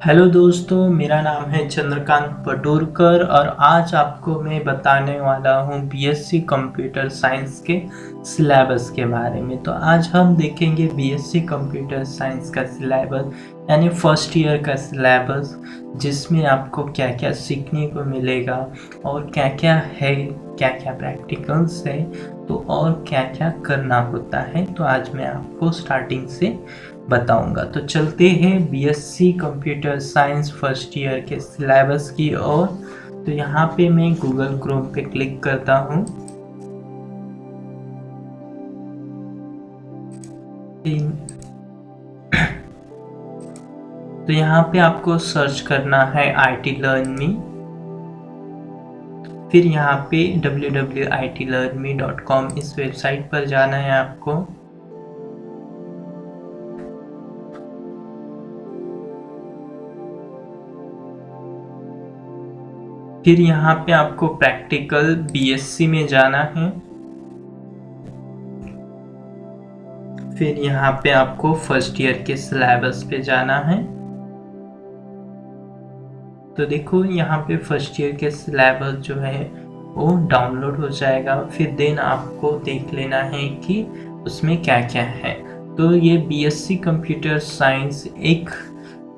Hello दोस्तों, मेरा नाम है चंद्रकांत पटोरकर और आज आपको मैं बताने वाला हूँ बीएससी कंप्यूटर साइंस के सिलेबस के बारे में। तो आज हम देखेंगे बीएससी कंप्यूटर साइंस का सिलेबस यानी फर्स्ट ईयर का सिलेबस, जिसमें आपको क्या क्या सीखने को मिलेगा और क्या क्या है, क्या क्या प्रैक्टिकल्स है, तो और क्या क्या करना होता है। तो आज मैं आपको स्टार्टिंग से बताऊंगा। तो चलते हैं BSc computer science first year के सिलेबस की ओर। तो यहाँ पे मैं गूगल क्रोम पे क्लिक करता हूँ। तो यहाँ पे आपको सर्च करना है IT लर्न मी। फिर यहाँ पे www.itlearnme.com इस वेबसाइट पर जाना है आपको। फिर यहाँ पे आपको प्रैक्टिकल बीएससी में जाना है। फिर यहाँ पे आपको फर्स्ट ईयर के सिलेबस पे जाना है। तो देखो यहाँ पे फर्स्ट ईयर के सिलेबस जो है वो डाउनलोड हो जाएगा। फिर देन आपको देख लेना है कि उसमें क्या क्या है। तो ये बीएससी कंप्यूटर साइंस एक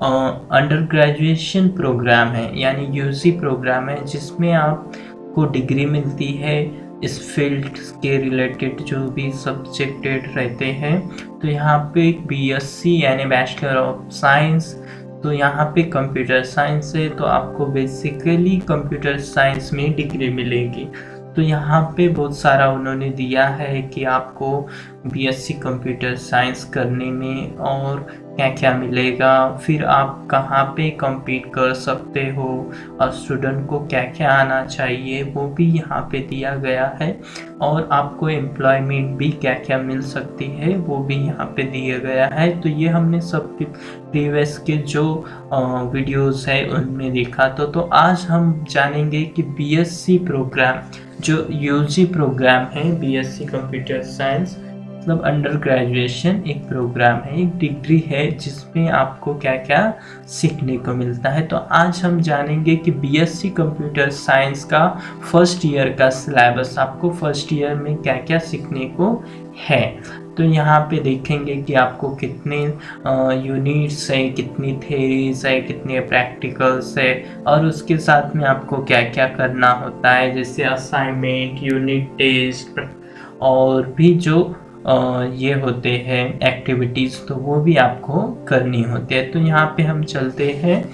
अंडर ग्रेजुएशन प्रोग्राम है यानी यूजी प्रोग्राम है, जिसमें आपको डिग्री मिलती है इस फील्ड के रिलेटेड जो भी सब्जेक्टेड रहते हैं। तो यहाँ पे बीएससी यानी बैचलर ऑफ साइंस, तो यहाँ पे कंप्यूटर साइंस है तो आपको बेसिकली कंप्यूटर साइंस में डिग्री मिलेगी। तो यहाँ पे बहुत सारा उन्होंने दिया है कि आपको बीएससी कंप्यूटर साइंस करने में और क्या क्या मिलेगा, फिर आप कहाँ पे compete कर सकते हो और स्टूडेंट को क्या क्या आना चाहिए वो भी यहाँ पे दिया गया है। और आपको एम्प्लॉयमेंट भी क्या क्या मिल सकती है वो भी यहाँ पे दिया गया है। तो ये हमने सब प्रीवियस के जो वीडियोस है उनमें देखा। तो आज हम जानेंगे कि बीएससी प्रोग्राम जो यूजी प्रोग्राम है, बीएससी कंप्यूटर साइंस मतलब अंडर ग्रेजुएशन एक प्रोग्राम है, एक डिग्री है जिसमें आपको क्या क्या सीखने को मिलता है। तो आज हम जानेंगे कि बीएससी कंप्यूटर साइंस का फर्स्ट ईयर का सिलेबस आपको फर्स्ट ईयर में क्या क्या सीखने को है। तो यहाँ पे देखेंगे कि आपको कितने यूनिट्स है, कितनी थेरीज है, कितने प्रैक्टिकल्स है और उसके साथ में आपको क्या क्या करना होता है, जैसे असाइनमेंट, यूनिट टेस्ट और भी जो ये होते हैं एक्टिविटीज़, तो वो भी आपको करनी होती है। तो यहाँ पे हम चलते हैं।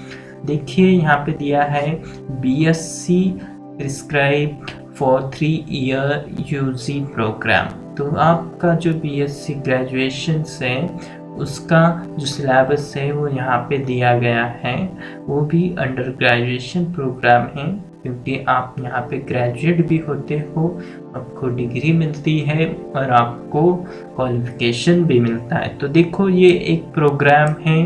देखिए यहाँ पे दिया है BSc prescribe for 3 year UG programme. तो आपका जो बीएससी ग्रेजुएशन है उसका जो सिलेबस है वो यहाँ पे दिया गया है। वो भी अंडर ग्रेजुएशन प्रोग्राम है क्योंकि आप यहाँ पे ग्रेजुएट भी होते हो, आपको डिग्री मिलती है और आपको क्वालिफिकेशन भी मिलता है। तो देखो ये एक प्रोग्राम है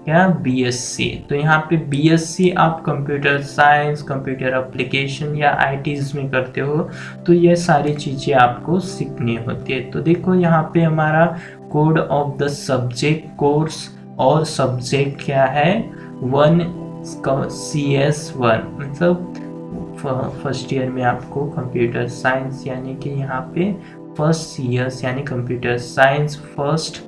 क्या, बीएससी। तो यहाँ पे बीएससी आप कंप्यूटर साइंस, कंप्यूटर एप्लीकेशन या आईटीज में करते हो, तो ये सारी चीज़ें आपको सीखनी होती है। तो देखो यहाँ पे हमारा code of the subject course और सब्जेक्ट क्या है 1 CS1, मतलब फर्स्ट ईयर में आपको कंप्यूटर साइंस यानी कि यहाँ पे फर्स्ट ईयर्स यानी कंप्यूटर साइंस फर्स्ट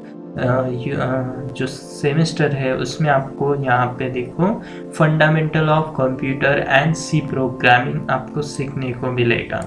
जो सेमेस्टर है उसमें आपको यहाँ पे देखो fundamental of computer and C programming आपको सीखने को मिलेगा।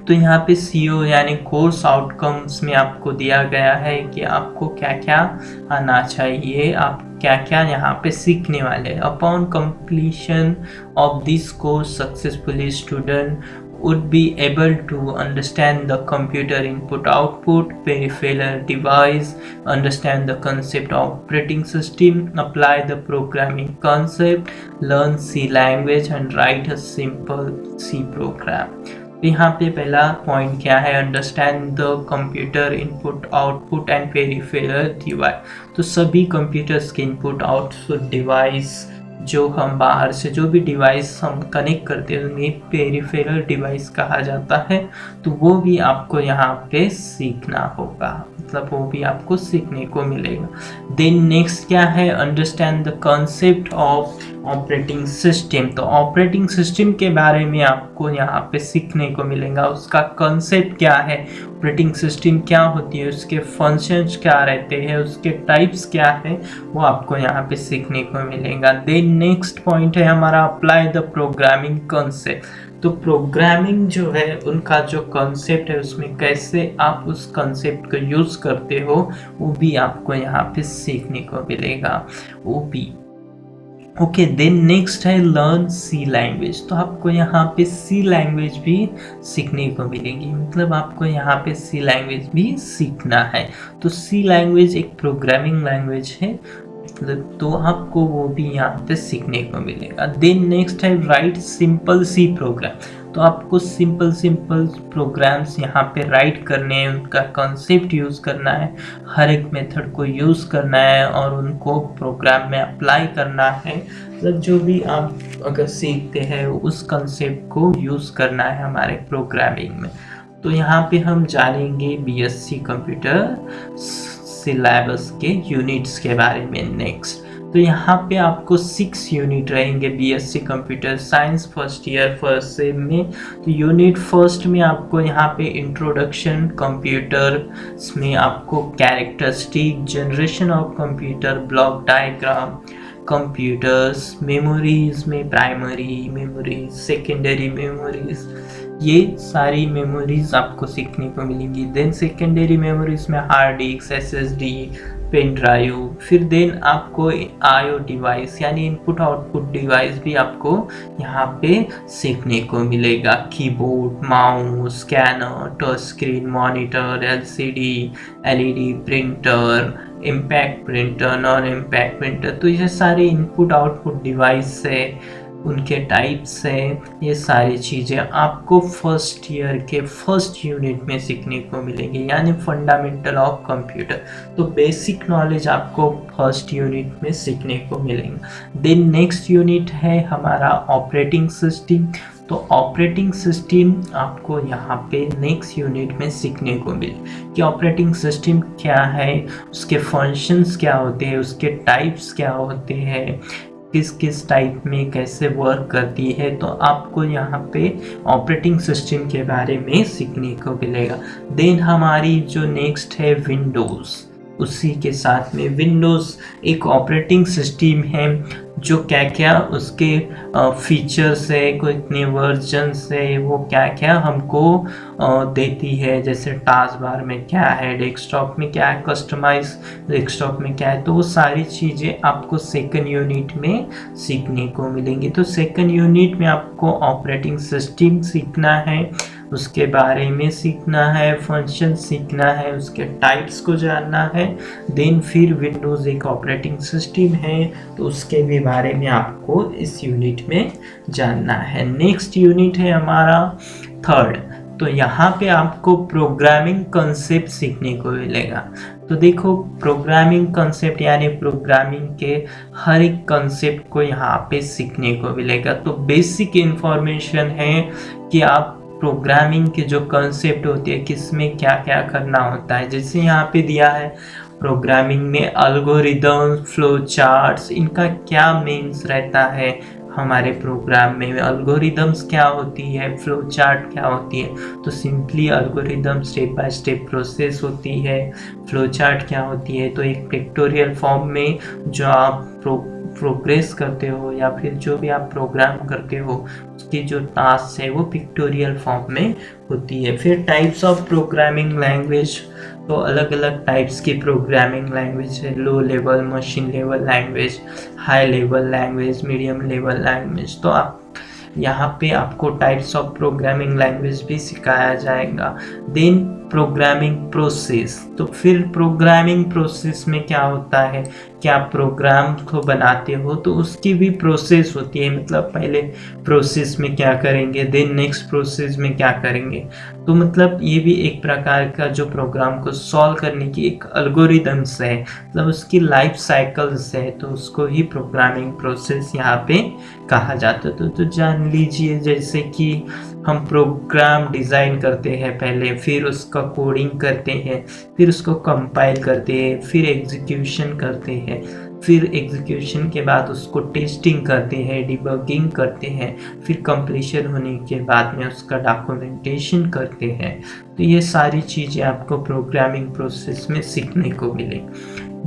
तो यहाँ पे CO यानी कोर्स आउटकम्स में आपको दिया गया है कि आपको क्या क्या आना चाहिए, आप क्या क्या यहाँ पे सीखने वाले। Upon completion of this course successfully student would be able to understand the computer input output, peripheral device, understand the concept of operating system, apply the programming concept, learn C language and write a simple C program। यहाँ पे पहला point क्या है, understand the computer input output and peripheral device. तो सभी computers के input output device जो हम बाहर से जो भी डिवाइस हम कनेक्ट करते हैं उन्हें पेरिफेरल डिवाइस कहा जाता है, तो वो भी आपको यहाँ पे सीखना होगा, मतलब वो भी आपको सीखने को मिलेगा। देन नेक्स्ट क्या है, understand the concept of operating system. तो ऑपरेटिंग सिस्टम के बारे में आपको यहाँ पे सीखने को मिलेगा, उसका कॉन्सेप्ट क्या है, ऑपरेटिंग सिस्टम क्या होती है, उसके फंक्शंस क्या रहते हैं, उसके टाइप्स क्या है, वो आपको यहाँ पे सीखने को मिलेगा। देन नेक्स्ट पॉइंट है हमारा अप्लाई द प्रोग्रामिंग कॉन्सेप्ट। तो प्रोग्रामिंग जो है उनका जो कॉन्सेप्ट है उसमें कैसे आप उस कॉन्सेप्ट को यूज़ करते हो वो भी आपको यहाँ पे सीखने को मिलेगा, वो भी। ओके, देन नेक्स्ट है लर्न सी लैंग्वेज। तो आपको यहाँ पे सी लैंग्वेज भी सीखने को मिलेगी, मतलब आपको यहाँ पे सी लैंग्वेज भी सीखना है। तो सी लैंग्वेज एक प्रोग्रामिंग लैंग्वेज है, मतलब तो आपको वो भी यहाँ पे सीखने को मिलेगा। देन नेक्स्ट है राइट सिंपल सी प्रोग्राम। तो आपको सिंपल प्रोग्राम्स यहाँ पे राइट करने हैं, उनका कॉन्सेप्ट यूज़ करना है, हर एक मेथड को यूज़ करना है और उनको प्रोग्राम में अप्लाई करना है, मतलब जो भी आप अगर सीखते हैं उस कॉन्सेप्ट को यूज़ करना है हमारे प्रोग्रामिंग में। तो यहाँ पे हम जानेंगे बीएससी कंप्यूटर सिलेबस के यूनिट्स के बारे में नेक्स्ट। तो यहाँ पे आपको 6 यूनिट रहेंगे BSc computer science first year first sem में। तो यूनिट फर्स्ट में आपको यहाँ पे इंट्रोडक्शन कंप्यूटर में आपको characteristic, generation of computer, block diagram, computers, memories में प्राइमरी मेमोरीज, सेकेंडरी मेमोरीज, ये सारी मेमोरीज आपको सीखने को मिलेंगी। देन सेकेंडरी मेमोरीज में hard disk, SSD, pen drive, फिर देन आपको आईओ डिवाइस यानी इनपुट आउटपुट डिवाइस भी आपको यहाँ पे सीखने को मिलेगा। Keyboard, mouse, scanner, touch screen, monitor, LCD, LED, printer, impact printer, non impact printer, तो ये सारे इनपुट आउटपुट डिवाइस है, उनके टाइप्स हैं, ये सारी चीज़ें आपको फर्स्ट ईयर के फर्स्ट यूनिट में सीखने को मिलेंगी, यानी फंडामेंटल ऑफ कंप्यूटर। तो बेसिक नॉलेज आपको फर्स्ट यूनिट में सीखने को मिलेंगे। देन नेक्स्ट यूनिट है हमारा ऑपरेटिंग सिस्टम। तो ऑपरेटिंग सिस्टम आपको यहाँ पे नेक्स्ट यूनिट में सीखने को मिले कि ऑपरेटिंग सिस्टम क्या है, उसके फंक्शंस क्या होते हैं, उसके टाइप्स क्या होते हैं, किस किस टाइप में कैसे वर्क करती है। तो आपको यहाँ पे ऑपरेटिंग सिस्टम के बारे में सीखने को मिलेगा। देन हमारी जो नेक्स्ट है विंडोज़, उसी के साथ में विंडोज़ एक ऑपरेटिंग सिस्टम है जो क्या क्या उसके फीचर्स है, कोई इतने वर्जन्स है, वो क्या क्या हमको देती है, जैसे टास्क बार में क्या है, डेस्कटॉप में क्या है, कस्टमाइज डेस्कटॉप में क्या है, तो वो सारी चीज़ें आपको सेकंड यूनिट में सीखने को मिलेंगी। तो सेकंड यूनिट में आपको ऑपरेटिंग सिस्टम सीखना है, उसके बारे में सीखना है, फंक्शन सीखना है, उसके टाइप्स को जानना है। देन फिर विंडोज़ एक ऑपरेटिंग सिस्टम है तो उसके भी बारे में आपको इस यूनिट में जानना है। नेक्स्ट यूनिट है हमारा थर्ड। तो यहाँ पे आपको प्रोग्रामिंग कॉन्सेप्ट सीखने को मिलेगा। तो देखो प्रोग्रामिंग कॉन्सेप्ट यानी प्रोग्रामिंग के हर एक कॉन्सेप्ट को यहाँ पे सीखने को मिलेगा। तो बेसिक इंफॉर्मेशन है कि आप प्रोग्रामिंग के जो कॉन्सेप्ट होती है किसमें क्या क्या करना होता है, जैसे यहाँ पे दिया है प्रोग्रामिंग में एल्गोरिदम, फ्लो चार्ट्स, इनका क्या मीन्स रहता है हमारे प्रोग्राम में, एल्गोरिदम्स क्या होती है, फ्लो चार्ट क्या होती है। तो simply algorithm step by step process होती है, फ्लो चार्ट क्या होती है, तो एक पिक्टोरियल फॉर्म में जो आप प्रोग्रेस करते हो या फिर जो भी आप प्रोग्राम करते हो उसकी जो टास्क है वो पिक्टोरियल फॉर्म में होती है। फिर टाइप्स ऑफ प्रोग्रामिंग लैंग्वेज, तो अलग अलग टाइप्स की प्रोग्रामिंग लैंग्वेज है, low level, machine level language, high level language, medium level language. तो आप यहाँ पे आपको टाइप्स ऑफ प्रोग्रामिंग लैंग्वेज भी सिखाया जाएगा। Then programming process. तो फिर प्रोग्रामिंग प्रोसेस में क्या होता है कि आप प्रोग्राम को बनाते हो तो उसकी भी प्रोसेस होती है, मतलब पहले प्रोसेस में क्या करेंगे, देन नेक्स्ट प्रोसेस में क्या करेंगे। तो मतलब ये भी एक प्रकार का जो प्रोग्राम को सॉल्व करने की एक एल्गोरिदम्स है, मतलब उसकी लाइफ साइकिल्स है, तो उसको ही प्रोग्रामिंग प्रोसेस यहाँ पे कहा जाता है। तो जान लीजिए जैसे कि हम प्रोग्राम डिज़ाइन करते हैं पहले, फिर उसका कोडिंग करते हैं, फिर उसको कंपाइल करते हैं, फिर एग्जीक्यूशन करते हैं, फिर एग्जीक्यूशन के बाद उसको टेस्टिंग करते हैं, डिबगिंग करते हैं, फिर कंप्लीशन होने के बाद में उसका डॉक्यूमेंटेशन करते हैं। तो ये सारी चीज़ें आपको प्रोग्रामिंग प्रोसेस में सीखने को मिले।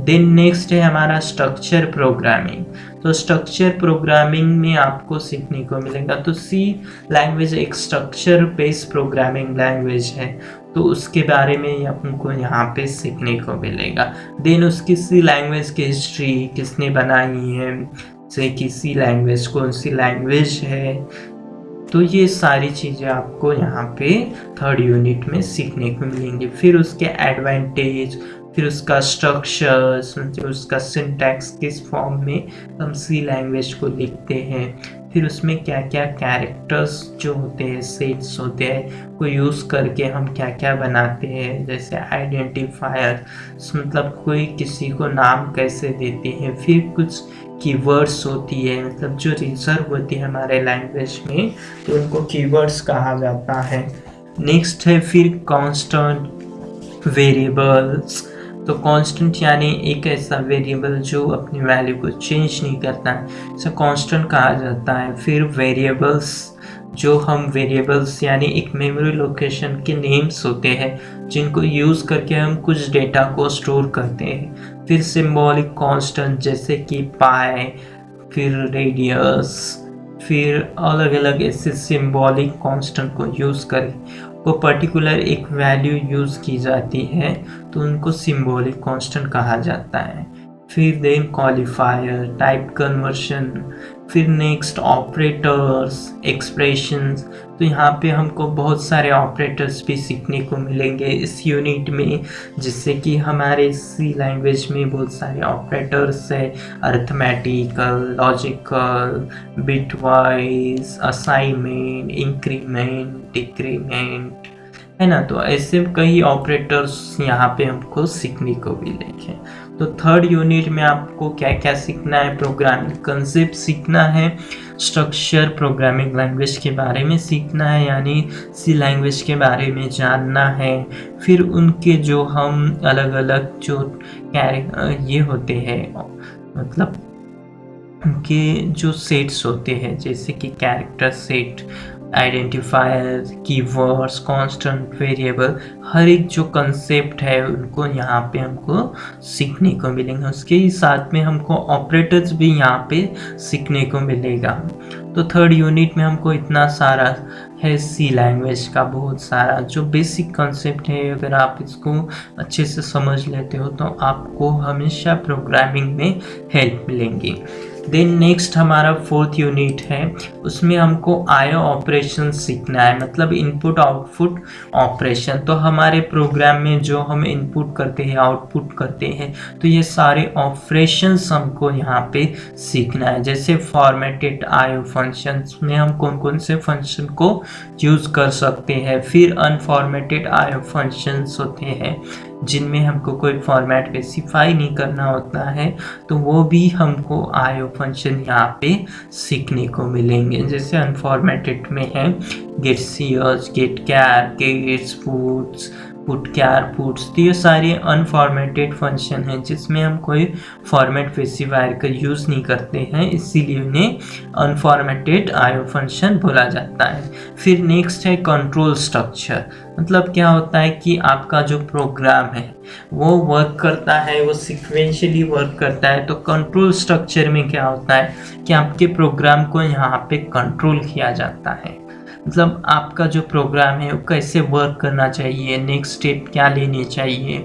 देन नेक्स्ट है हमारा स्ट्रक्चर प्रोग्रामिंग। तो स्ट्रक्चर प्रोग्रामिंग में आपको सीखने को मिलेगा, तो सी लैंग्वेज एक स्ट्रक्चर बेस्ड प्रोग्रामिंग लैंग्वेज है, तो उसके बारे में आपको यहाँ पे सीखने को मिलेगा। देन उसकी सी लैंग्वेज की हिस्ट्री किसने बनाई है, जैसे कि सी लैंग्वेज कौन सी लैंग्वेज है, तो ये सारी चीज़ें आपको यहाँ पे थर्ड यूनिट में सीखने को मिलेंगी। फिर उसके एडवांटेज, फिर उसका स्ट्रक्चर्स, उसका सिंटैक्स किस फॉर्म में हम सी लैंग्वेज को लिखते हैं, फिर उसमें क्या क्या कैरेक्टर्स जो होते हैं, सेट्स होते हैं, को यूज़ करके हम क्या क्या बनाते हैं, जैसे आइडेंटिफायर, मतलब कोई किसी को नाम कैसे देते हैं, फिर कुछ कीवर्ड्स होती है, मतलब जो रिजर्व होती है हमारे लैंग्वेज में, तो उनको कीवर्ड्स कहा जाता है। नेक्स्ट है फिर कांस्टेंट वेरिएबल्स। तो कांस्टेंट यानी एक ऐसा वेरिएबल जो अपनी वैल्यू को चेंज नहीं करता है, इसे कांस्टेंट कहा जाता है। फिर वेरिएबल्स, जो हम वेरिएबल्स यानी एक मेमोरी लोकेशन के नेम्स होते हैं जिनको यूज़ करके हम कुछ डेटा को स्टोर करते हैं। फिर सिंबॉलिक कांस्टेंट जैसे कि पाई, फिर रेडियस, फिर अलग अलग ऐसे सिंबॉलिक कांस्टेंट को यूज़ कर को पर्टिकुलर एक वैल्यू यूज़ की जाती है, तो उनको सिंबॉलिक कांस्टेंट कहा जाता है। फिर देन क्वालिफायर, टाइप कन्वर्शन, फिर नेक्स्ट ऑपरेटर्स, एक्सप्रेशंस। तो यहाँ पे हमको बहुत सारे ऑपरेटर्स भी सीखने को मिलेंगे इस यूनिट में, जिससे कि हमारे सी लैंग्वेज में बहुत सारे ऑपरेटर्स है, arithmetical, logical, bitwise, assignment, increment, decrement, है ना। तो ऐसे कई ऑपरेटर्स यहाँ पे हमको सीखने को मिलेंगे। तो थर्ड यूनिट में आपको क्या क्या सीखना है, प्रोग्रामिंग कंसेप्ट सीखना है, स्ट्रक्चर प्रोग्रामिंग लैंग्वेज के बारे में सीखना है, यानी सी लैंग्वेज के बारे में जानना है। फिर उनके जो हम अलग अलग जो ये होते हैं, मतलब उनके जो सेट्स होते हैं, जैसे कि character set, identifier, keywords, constant, variable, हर एक जो कंसेप्ट है उनको यहाँ पे हमको सीखने को मिलेंगे। उसके ही साथ में हमको ऑपरेटर्स भी यहाँ पे सीखने को मिलेगा। तो थर्ड यूनिट में हमको इतना सारा है सी लैंग्वेज का, बहुत सारा जो बेसिक कंसेप्ट है, अगर आप इसको अच्छे से समझ लेते हो तो आपको हमेशा प्रोग्रामिंग में हेल्प मिलेंगी। देन नेक्स्ट हमारा फोर्थ यूनिट है, उसमें हमको आईओ ऑपरेशन सीखना है, मतलब इनपुट आउटपुट ऑपरेशन। तो हमारे प्रोग्राम में जो हम इनपुट करते हैं, आउटपुट करते हैं, तो ये सारे ऑपरेशंस हमको यहाँ पे सीखना है। जैसे फॉर्मेटेड आईओ फंक्शंस में हम कौन कौन से फंक्शन को यूज़ कर सकते हैं। फिर अनफॉर्मेटेड आईओ फंक्शंस होते हैं जिनमें हमको कोई फॉर्मेट स्पेसिफाई नहीं करना होता है, तो वो भी हमको आईओ फंक्शन यहाँ पे सीखने को मिलेंगे। जैसे अनफॉर्मेटेड में है गेट सीएच, गेट कैर, गेट्स पुट्स, पुट कैर पुट्स। तो ये सारे अनफॉर्मेटेड फंक्शन हैं जिसमें हम कोई फॉर्मेट स्पेसिफायर का यूज़ नहीं करते हैं, इसीलिए उन्हें अनफॉर्मेटेड आईओ फंक्शन बोला जाता है। फिर नेक्स्ट है कंट्रोल स्ट्रक्चर, मतलब क्या होता है कि आपका जो प्रोग्राम है वो वर्क करता है, वो सिक्वेंशियली वर्क करता है। तो कंट्रोल स्ट्रक्चर में क्या होता है कि आपके प्रोग्राम को यहाँ पे कंट्रोल किया जाता है, मतलब आपका जो प्रोग्राम है वो कैसे वर्क करना चाहिए, नेक्स्ट स्टेप क्या लेनी चाहिए,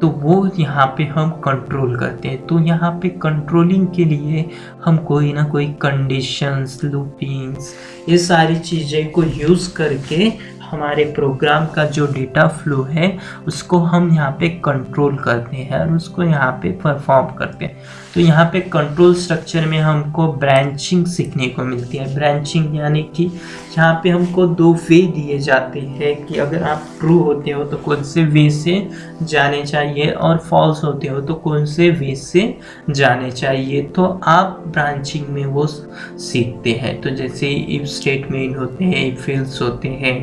तो वो यहाँ पे हम कंट्रोल करते हैं। तो यहाँ पे कंट्रोलिंग के लिए हम कोई ना कोई कंडीशंस, लूपिंग्स, ये सारी चीज़ें को यूज़ करके हमारे प्रोग्राम का जो डेटा फ्लो है उसको हम यहाँ पे कंट्रोल करते हैं और उसको यहाँ पे परफॉर्म करते हैं। तो यहाँ पे कंट्रोल स्ट्रक्चर में हमको ब्रांचिंग सीखने को मिलती है। ब्रांचिंग यानी कि यहाँ पे हमको दो वे दिए जाते हैं कि अगर आप ट्रू होते हो तो कौन से वे से जाने चाहिए और फॉल्स होते हो तो कौन से वे से जाने चाहिए। तो आप ब्रांचिंग में वो सीखते हैं। तो जैसे इफ स्टेटमेंट होते हैं, इफ एल्स होते हैं,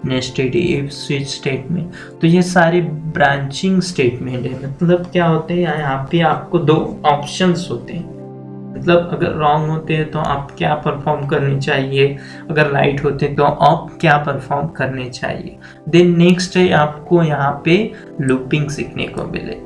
नेस्टेड इफ स्विच स्टेटमेंट, तो ये सारे ब्रांचिंग स्टेटमेंट है। मतलब क्या होते हैं, यहाँ पे आपको दो ऑप्शंस होते हैं। मतलब अगर रॉन्ग होते हैं तो आप क्या परफॉर्म करनी चाहिए, अगर राइट होते हैं तो आप क्या परफॉर्म करने चाहिए। देन नेक्स्ट है आपको यहाँ पे लूपिंग सीखने को मिले।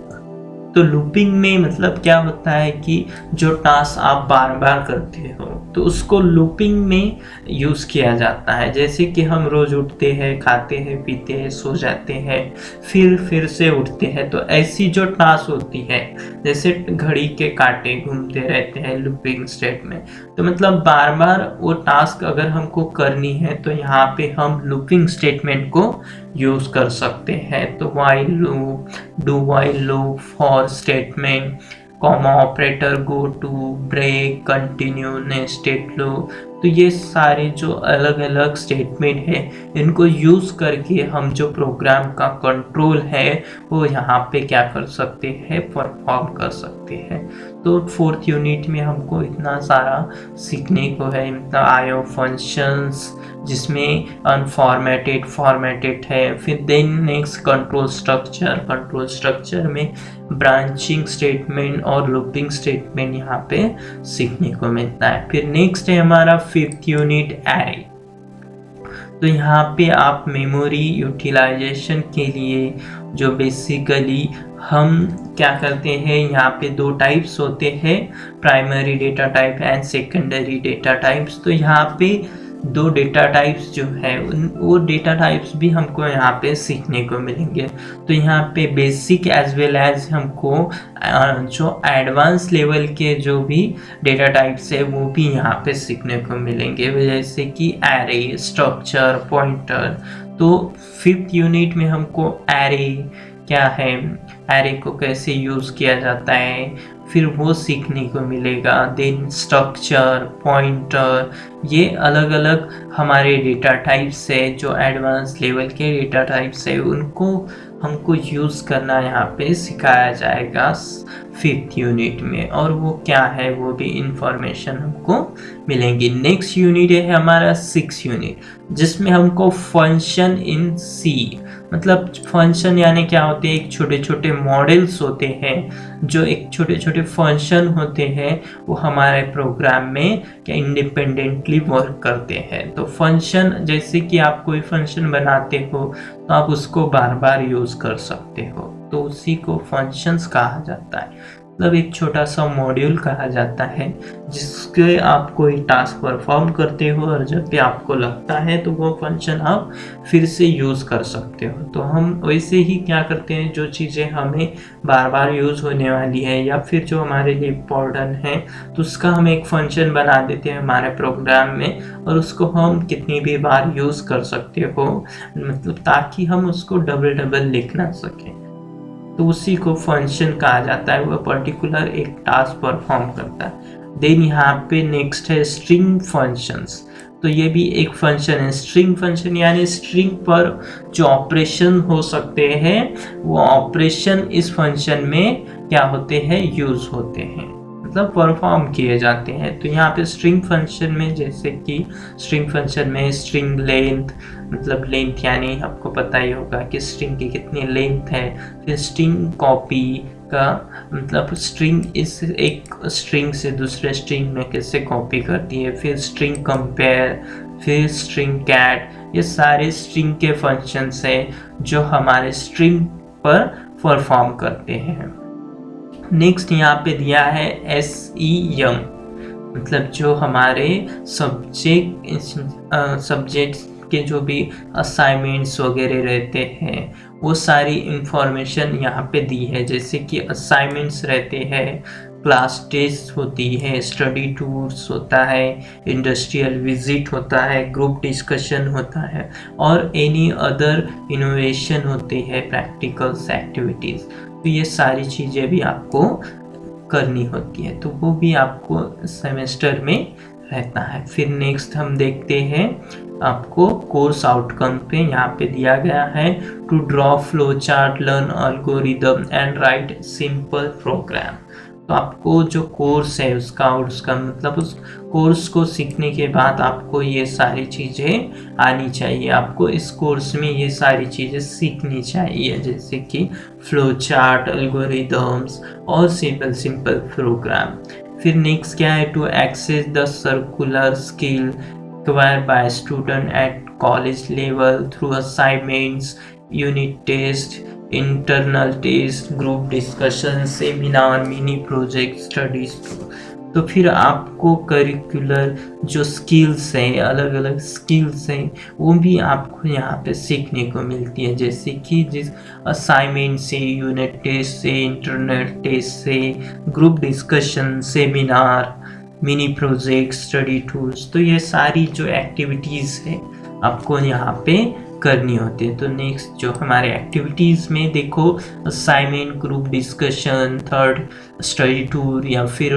तो लूपिंग में मतलब क्या होता है कि जो टास्क आप बार बार करते हो तो उसको लूपिंग में यूज़ किया जाता है। जैसे कि हम रोज़ उठते हैं, खाते हैं, पीते हैं, सो जाते हैं, फिर से उठते हैं, तो ऐसी जो टास्क होती है जैसे घड़ी के कांटे घूमते रहते हैं लूपिंग स्टेट में। तो मतलब बार बार वो टास्क अगर हमको करनी है तो यहाँ पे हम लूपिंग स्टेटमेंट को यूज़ कर सकते हैं। तो while loop, do while loop, for statement, comma operator, go to, break, continue, nested loop. तो ये सारे जो अलग अलग स्टेटमेंट है इनको यूज़ करके हम जो प्रोग्राम का कंट्रोल है वो यहाँ पे क्या कर सकते हैं, परफॉर्म कर सकते हैं। तो फोर्थ यूनिट में हमको इतना सारा सीखने को है। मतलब आईओ फंक्शंस जिसमें अनफॉर्मेटेड, फॉर्मेटेड है। फिर देन नेक्स्ट कंट्रोल स्ट्रक्चर में ब्रांचिंग स्टेटमेंट और लूपिंग स्टेटमेंट यहाँ पे सीखने को मिलता है। फिर नेक्स्ट है हमारा फिफ्थ यूनिट एरे। तो यहाँ पे आप मेमोरी यूटिलाइजेशन के लिए जो बेसिकली हम क्या करते हैं, यहाँ पे दो टाइप्स होते हैं, primary data type and secondary data types. तो यहाँ पे दो डेटा टाइप्स जो है वो डेटा टाइप्स भी हमको यहाँ पे सीखने को मिलेंगे। तो यहाँ पे बेसिक एज वेल एज हमको जो एडवांस लेवल के जो भी डेटा टाइप्स है वो भी यहाँ पे सीखने को मिलेंगे, जैसे कि एरे, स्ट्रक्चर, पॉइंटर। तो फिफ्थ यूनिट में हमको एरे क्या है, एरे को कैसे यूज़ किया जाता है, फिर वो सीखने को मिलेगा। देन स्ट्रक्चर, पॉइंटर, ये अलग अलग हमारे डेटा टाइप्स है, जो एडवांस लेवल के डेटा टाइप्स है उनको हमको यूज़ करना यहाँ पे सिखाया जाएगा फिफ्थ यूनिट में। और वो क्या है वो भी इंफॉर्मेशन हमको मिलेंगी। नेक्स्ट यूनिट है हमारा सिक्स यूनिट, जिसमें हमको फंक्शन इन सी, मतलब फंक्शन यानी क्या होते हैं, एक छोटे छोटे मॉडल्स होते हैं, जो एक छोटे छोटे फंक्शन होते हैं वो हमारे प्रोग्राम में क्या इंडिपेंडेंटली वर्क करते हैं। तो फंक्शन जैसे कि आप कोई फंक्शन बनाते हो तो आप उसको बार बार यूज़ कर सकते हो, तो उसी को फंक्शंस कहा जाता है। मतलब एक छोटा सा मॉड्यूल कहा जाता है जिसके आप कोई टास्क परफॉर्म करते हो और जब भी आपको लगता है तो वो फंक्शन आप फिर से यूज़ कर सकते हो। तो हम वैसे ही क्या करते हैं, जो चीज़ें हमें बार बार यूज़ होने वाली है या फिर जो हमारे लिए इम्पोर्टेंट है तो उसका हम एक फंक्शन बना देते हैं हमारे प्रोग्राम में और उसको हम कितनी भी बार यूज़ कर सकते हो, मतलब ताकि हम उसको डबल लिख ना सकें। तो उसी को फंक्शन कहा जाता है, वो पर्टिकुलर एक टास्क परफॉर्म करता है। देन यहाँ पे नेक्स्ट है स्ट्रिंग फंक्शंस। तो ये भी एक फंक्शन है। स्ट्रिंग फंक्शन यानी स्ट्रिंग पर जो ऑपरेशन हो सकते हैं वो ऑपरेशन इस फंक्शन में क्या होते हैं, यूज होते हैं, मतलब परफॉर्म किए जाते हैं। तो यहाँ पे स्ट्रिंग फंक्शन में जैसे कि स्ट्रिंग फंक्शन में स्ट्रिंग लेंथ, मतलब लेंथ यानी आपको पता ही होगा कि स्ट्रिंग की कितनी लेंथ है। फिर स्ट्रिंग कॉपी का मतलब स्ट्रिंग इस एक स्ट्रिंग से दूसरे स्ट्रिंग में कैसे कॉपी करती है। फिर स्ट्रिंग कंपेयर, फिर स्ट्रिंग कैट, ये सारे स्ट्रिंग के फंक्शंस हैं जो हमारे स्ट्रिंग पर परफॉर्म करते हैं। नेक्स्ट यहाँ पे दिया है SEM, मतलब जो हमारे सब्जेक्ट के जो भी असाइनमेंट्स वगैरह रहते हैं वो सारी इंफॉर्मेशन यहाँ पे दी है। जैसे कि असाइनमेंट्स रहते हैं क्लास टेस्ट होती है, स्टडी टूर्स होता है, इंडस्ट्रियल विजिट होता है, ग्रुप डिस्कशन होता है और एनी अदर इनोवेशन होती है, प्रैक्टिकल्स एक्टिविटीज़। तो ये सारी चीज़ें भी आपको करनी होती है, तो वो भी आपको सेमेस्टर में रहता है। फिर नेक्स्ट हम देखते हैं आपको कोर्स आउटकम पे। यहाँ पे दिया गया है to draw flow chart, learn algorithm and write simple program. तो आपको जो कोर्स है उसका और उसका मतलब उस कोर्स को सीखने के बाद आपको ये सारी चीज़ें आनी चाहिए, आपको इस कोर्स में ये सारी चीज़ें सीखनी चाहिए, जैसे कि फ्लो चार्ट, एल्गोरिदम्स और सिंपल प्रोग्राम। फिर नेक्स्ट क्या है, to access the circular skill acquired by student at college level through assignments, unit test, internal test, group discussion, seminar, mini project, studies। तो फिर आपको करिकुलर जो स्किल्स हैं, अलग अलग स्किल्स हैं, वो भी आपको यहाँ पे सीखने को मिलती है, जैसे कि जिस असाइनमेंट से, यूनिट टेस्ट से, इंटरनेट टेस्ट से, group discussion, seminar, mini project, study tools. तो ये सारी जो एक्टिविटीज़ है आपको यहाँ पे करनी होती है। तो नेक्स्ट जो हमारे एक्टिविटीज़ में देखो, assignment, group discussion, third study tour या फिर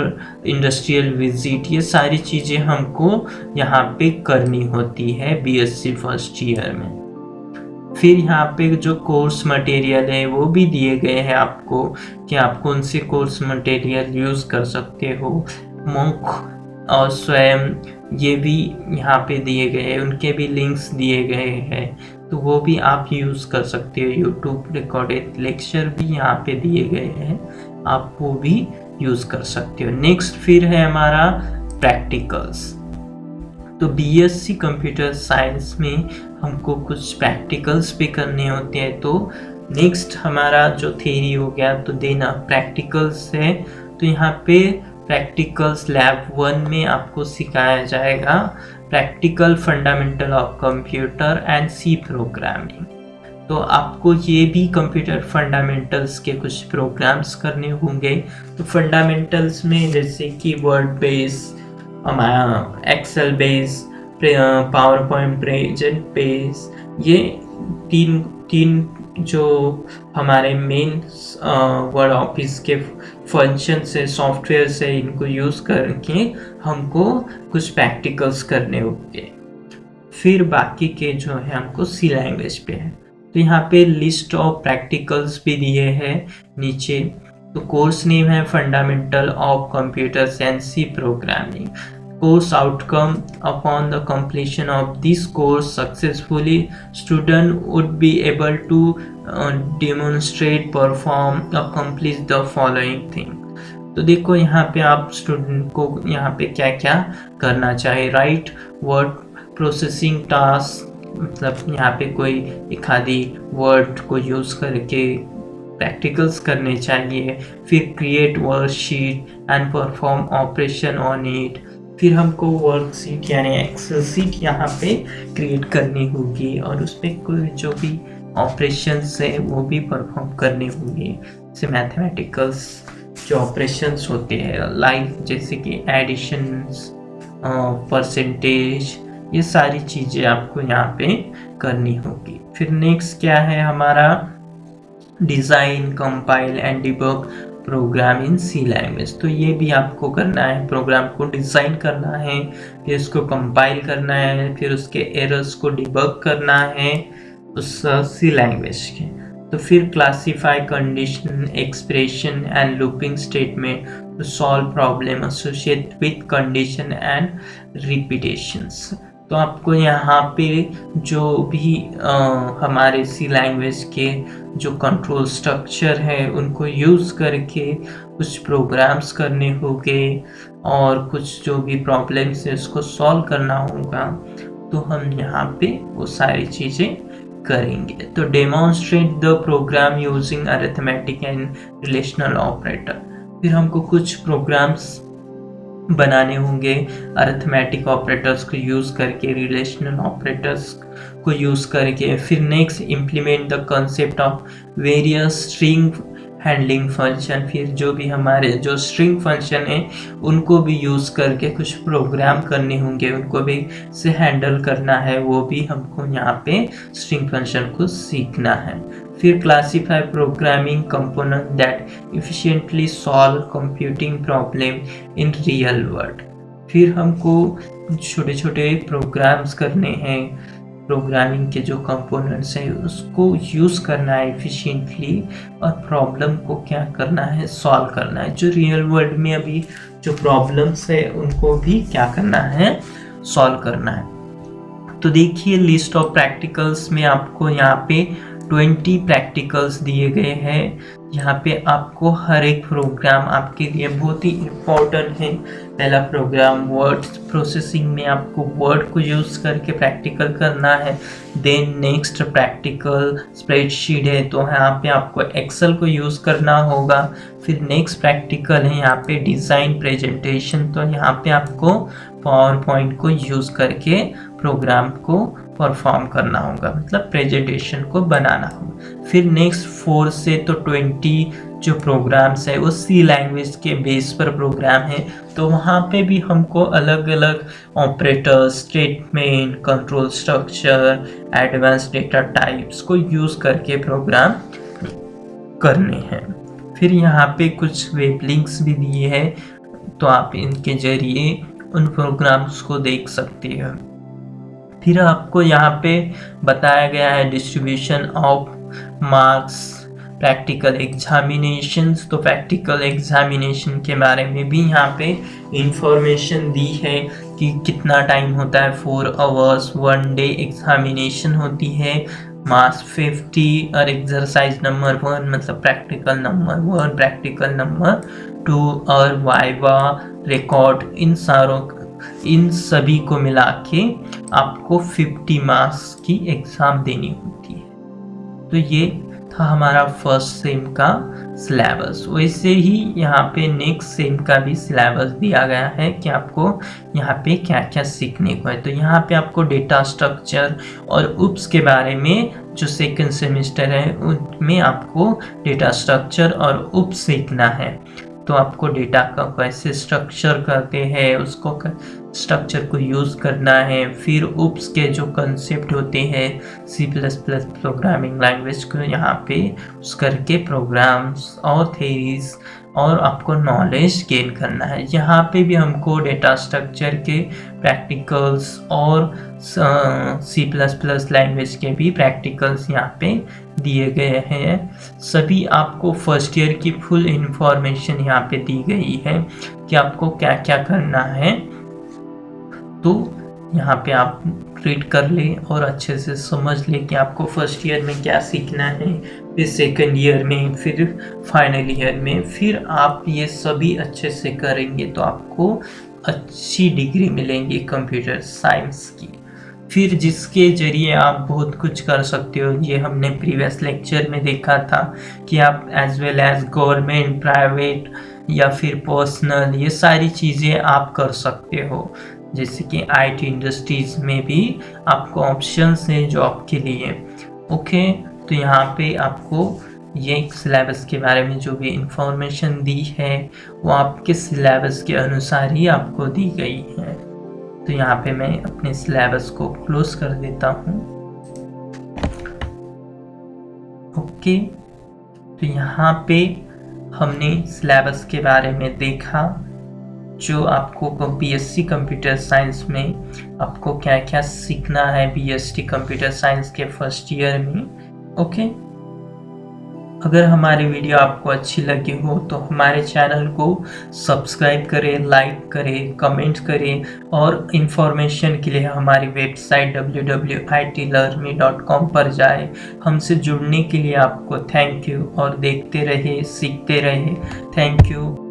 इंडस्ट्रियल विजिट, ये सारी चीज़ें हमको यहाँ पे करनी होती है बीएससी फर्स्ट ईयर में। फिर यहाँ पे जो कोर्स मटेरियल है वो भी दिए गए हैं आपको कि आप कौन से कोर्स मटेरियल यूज़ कर सकते हो। मॉक और स्वयं ये भी यहाँ पे दिए गए हैं, उनके भी लिंक्स दिए गए हैं, तो वो भी आप यूज़ कर सकते हो। यूट्यूब रिकॉर्डेड लेक्चर भी यहाँ पे दिए गए हैं, आप वो भी यूज़ कर सकते हो। नेक्स्ट फिर है हमारा प्रैक्टिकल्स। तो बीएससी कंप्यूटर साइंस में हमको कुछ प्रैक्टिकल्स भी करने होते हैं। तो नेक्स्ट हमारा जो थ्योरी हो गया, तो देना प्रैक्टिकल्स है। तो यहाँ पे प्रैक्टिकल्स लैब 1 में आपको सिखाया जाएगा practical fundamental of computer and C programming. तो आपको ये भी कंप्यूटर फंडामेंटल्स के कुछ प्रोग्राम्स करने होंगे। तो फंडामेंटल्स में जैसे कि word base, excel base, power point present base, ये तीन जो हमारे मेन वर्ड ऑफिस के फंक्शन से, सॉफ्टवेयर से, इनको यूज़ करके हमको कुछ प्रैक्टिकल्स करने होंगे। फिर बाकी के जो है हमको सी लैंग्वेज पे है। तो यहाँ पे लिस्ट ऑफ प्रैक्टिकल्स भी दिए हैं नीचे। तो कोर्स नेम है fundamental of computer science C programming. Course outcome, upon the completion of this course successfully, student would be able to demonstrate, perform, accomplish the following thing। तो देखो यहाँ पे आप स्टूडेंट को यहाँ पे क्या क्या करना चाहिए। राइट वर्ड प्रोसेसिंग टास्क, मतलब यहाँ पे कोई एक आधी वर्ड को यूज़ करके प्रैक्टिकल्स करने चाहिए। फिर create worksheet and perform operation on it. फिर हमको वर्कशीट यानी एक्सेल शीट यहाँ पे क्रिएट करनी होगी और उस पर कोई जो भी ऑपरेशंस है वो भी परफॉर्म करने होंगे। जैसे मैथमेटिकल्स जो ऑपरेशंस होते हैं लाइक जैसे कि एडिशंस, परसेंटेज, ये सारी चीज़ें आपको यहाँ पे करनी होगी। फिर नेक्स्ट क्या है हमारा, design, compile and debug program in C language. तो ये भी आपको करना है, प्रोग्राम को डिज़ाइन करना है, फिर उसको कंपाइल करना है, फिर उसके एरर्स को डिबग करना है उस सी लैंग्वेज के। तो फिर classify condition, expression and looping statement to solve problem associated with condition and repetitions. तो आपको यहाँ पे जो भी हमारे सी लैंग्वेज के जो कंट्रोल स्ट्रक्चर है उनको यूज़ करके कुछ प्रोग्राम्स करने होंगे और कुछ जो भी प्रॉब्लम्स है उसको सॉल्व करना होगा। तो हम यहाँ पे वो सारी चीज़ें करेंगे। तो demonstrate the program using arithmetic and relational operator. फिर हमको कुछ प्रोग्राम्स बनाने होंगे अरिथमेटिक ऑपरेटर्स को यूज़ करके, रिलेशनल ऑपरेटर्स को यूज़ करके। फिर next implement the concept of various string handling function, फिर जो भी हमारे जो स्ट्रिंग फंक्शन है उनको भी यूज़ करके कुछ प्रोग्राम करने होंगे, उनको भी से हैंडल करना है, वो भी हमको यहाँ पे स्ट्रिंग फंक्शन को सीखना है। फिर classify programming component that efficiently solve computing problem in real world. फिर हमको छोटे छोटे प्रोग्राम्स करने हैं, प्रोग्रामिंग के जो कंपोनेंट्स हैं उसको यूज़ करना है एफिशिएंटली, और प्रॉब्लम को क्या करना है, सॉल्व करना है। जो रियल वर्ल्ड में अभी जो प्रॉब्लम्स है उनको भी क्या करना है, सॉल्व करना है। तो देखिए लिस्ट ऑफ प्रैक्टिकल्स में आपको यहाँ पे 20 प्रैक्टिकल्स दिए गए हैं। यहाँ पे आपको हर एक प्रोग्राम आपके लिए बहुत ही इम्पोर्टेंट है। पहला प्रोग्राम वर्ड प्रोसेसिंग में आपको वर्ड को यूज़ करके प्रैक्टिकल करना है। देन नेक्स्ट प्रैक्टिकल स्प्रेडशीट है, तो यहाँ पे आपको एक्सेल को यूज़ करना होगा। फिर नेक्स्ट प्रैक्टिकल है यहाँ पे डिज़ाइन प्रेजेंटेशन, तो यहाँ पे आपको पावर पॉइंट को यूज़ करके प्रोग्राम को परफॉर्म करना होगा, मतलब प्रेजेंटेशन को बनाना होगा। फिर नेक्स्ट 4 से तो 20 जो प्रोग्राम्स है वो सी लैंग्वेज के बेस पर प्रोग्राम है, तो वहाँ पे भी हमको अलग अलग operator, statement, control structure, advance data types को यूज़ करके प्रोग्राम करने हैं। फिर यहाँ पे कुछ वेब लिंक्स भी दिए हैं, तो आप इनके जरिए उन प्रोग्राम्स को देख सकते हैं। फिर आपको यहाँ पे बताया गया है distribution of marks practical examinations, तो प्रैक्टिकल एग्जामिनेशन के बारे में भी यहाँ पे इंफॉर्मेशन दी है कि कितना टाइम होता है, 4 आवर्स 1 डे एग्जामिनेशन होती है। मार्क्स 50 और एक्सरसाइज नंबर 1 मतलब प्रैक्टिकल नंबर 1, प्रैक्टिकल नंबर 2 और वाइवा रिकॉर्ड, इन सभी को मिला के आपको 50 मार्क्स की एग्ज़ाम देनी होती है। तो ये था हमारा फर्स्ट सेम का सिलेबस। वैसे ही यहाँ पे नेक्स्ट सेम का भी सिलेबस दिया गया है कि आपको यहाँ पे क्या क्या सीखने को है। तो यहाँ पे आपको डेटा स्ट्रक्चर और उप्स के बारे में जो सेकंड सेमेस्टर है उनमें आपको डेटा स्ट्रक्चर और उप्स सीखना है। तो आपको डेटा का कैसे स्ट्रक्चर करते हैं उसको स्ट्रक्चर को यूज़ करना है। फिर उप्स के जो कंसेप्ट होते हैं C++ प्रोग्रामिंग लैंग्वेज को यहाँ पे यूज़ करके प्रोग्राम्स और थेरीज और आपको नॉलेज गेन करना है। यहाँ पे भी हमको डेटा स्ट्रक्चर के प्रैक्टिकल्स और C++ लैंग्वेज के भी प्रैक्टिकल्स यहाँ पे दिए गए हैं। सभी आपको फर्स्ट ईयर की फुल इंफॉर्मेशन यहाँ पे दी गई है कि आपको क्या क्या करना है। तो यहाँ पे आप रीड कर ले और अच्छे से समझ ले कि आपको फर्स्ट ईयर में क्या सीखना है, फिर सेकंड ईयर में, फिर फाइनल ईयर में। फिर आप ये सभी अच्छे से करेंगे तो आपको अच्छी डिग्री मिलेंगी कंप्यूटर साइंस की, फिर जिसके जरिए आप बहुत कुछ कर सकते हो। ये हमने प्रीवियस लेक्चर में देखा था कि आप as well as government, private या फिर पर्सनल, ये सारी चीज़ें आप कर सकते हो। जैसे कि IT इंडस्ट्रीज में भी आपको ऑप्शंस हैं जॉब के लिए। ओके, तो यहाँ पे आपको ये सिलेबस के बारे में जो भी इंफॉर्मेशन दी है वो आपके सिलेबस के अनुसार ही आपको दी गई है। तो यहाँ पे मैं अपने सिलेबस को क्लोज कर देता हूँ। ओके, तो यहाँ पे हमने सिलेबस के बारे में देखा, जो आपको BSc कंप्यूटर साइंस में आपको क्या क्या सीखना है BSc कंप्यूटर साइंस के फर्स्ट ईयर में। ओके, अगर हमारी वीडियो आपको अच्छी लगी हो तो हमारे चैनल को सब्सक्राइब करें, लाइक करें, कमेंट करें और इन्फॉर्मेशन के लिए हमारी वेबसाइट www.itlearnme.com पर जाएं। हमसे जुड़ने के लिए आपको थैंक यू और देखते रहे, सीखते रहे। Thank you.